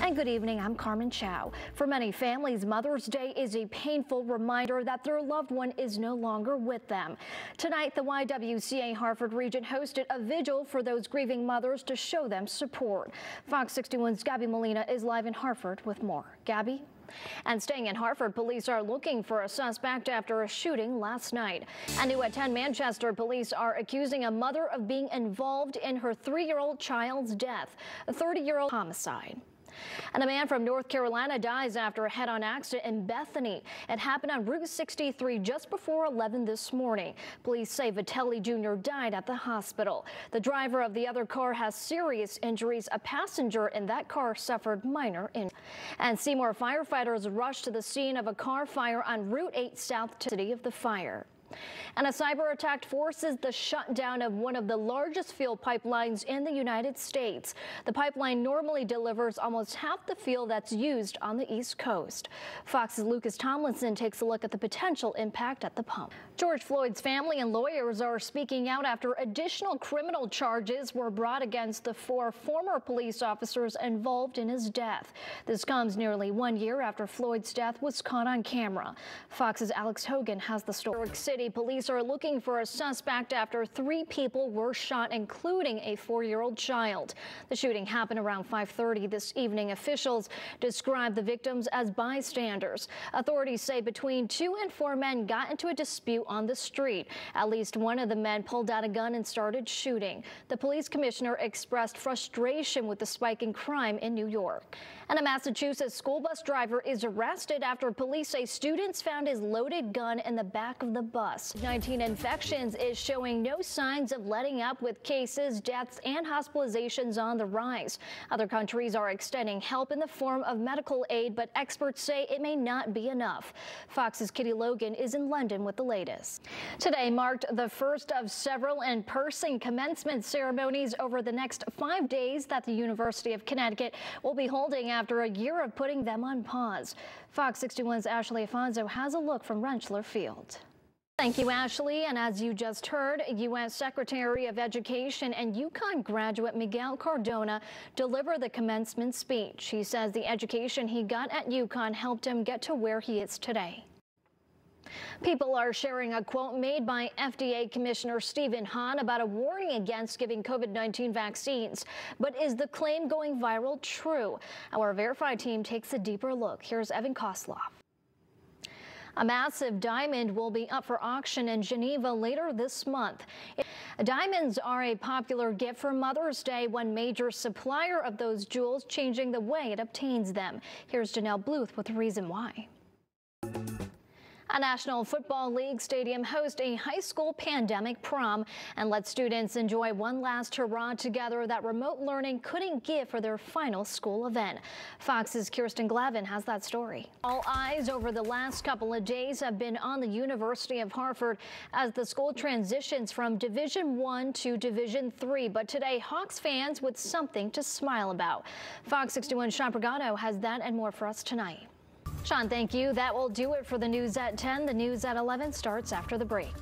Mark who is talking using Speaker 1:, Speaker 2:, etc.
Speaker 1: And good evening, I'm Carmen Chau. For many families, Mother's Day is a painful reminder that their loved one is no longer with them. Tonight, the YWCA Hartford region hosted a vigil for those grieving mothers to show them support. Fox 61's Gabby Molina is live in Hartford with more. Gabby? And staying in Hartford, police are looking for a suspect after a shooting last night. And new at 10 Manchester, police are accusing a mother of being involved in her 3-year-old child's death, a 30-year-old homicide. And a man from North Carolina dies after a head-on accident in Bethany. It happened on Route 63 just before 11 this morning. Police say Vitelli Jr. died at the hospital. The driver of the other car has serious injuries. A passenger in that car suffered minor injuries. And Seymour firefighters rushed to the scene of a car fire on Route 8 south to the city of the fire. And a cyber attack forces the shutdown of one of the largest fuel pipelines in the United States. The pipeline normally delivers almost half the fuel that's used on the East Coast. Fox's Lucas Tomlinson takes a look at the potential impact at the pump. George Floyd's family and lawyers are speaking out after additional criminal charges were brought against the 4 former police officers involved in his death. This comes nearly 1 year after Floyd's death was caught on camera. Fox's Alex Hogan has the story. New York City police are looking for a suspect after 3 people were shot, including a 4-year-old child. The shooting happened around 5:30 this evening. Officials describe the victims as bystanders. Authorities say between 2 and 4 men got into a dispute on the street. At least one of the men pulled out a gun and started shooting. The police commissioner expressed frustration with the spike in crime in New York. And a Massachusetts school bus driver is arrested after police say students found his loaded gun in the back of the bus. COVID-19 infections is showing no signs of letting up, with cases, deaths, and hospitalizations on the rise. Other countries are extending help in the form of medical aid, but experts say it may not be enough. Fox's Kitty Logan is in London with the latest. Today marked the first of several in-person commencement ceremonies over the next 5 days that the University of Connecticut will be holding after a year of putting them on pause. Fox 61's Ashley Afonso has a look from Rentschler Field. Thank you, Ashley. And as you just heard, U.S. Secretary of Education and UConn graduate Miguel Cardona delivered the commencement speech. He says the education he got at UConn helped him get to where he is today. People are sharing a quote made by FDA Commissioner Stephen Hahn about a warning against giving COVID-19 vaccines. But is the claim going viral true? Our Verified team takes a deeper look. Here's Evan Kosloff. A massive diamond will be up for auction in Geneva later this month. Diamonds are a popular gift for Mother's Day, one major supplier of those jewels changing the way it obtains them. Here's Janelle Bluth with the reason why. A National Football League stadium hosts a high school pandemic prom and let students enjoy one last hurrah together that remote learning couldn't give for their final school event. Fox's Kirsten Glavin has that story. All eyes over the last couple of days have been on the University of Hartford as the school transitions from Division I to Division III. But today, Hawks fans with something to smile about. Fox 61's Sean Brigado has that and more for us tonight. Sean, thank you. That will do it for the news at 10. The news at 11 starts after the break.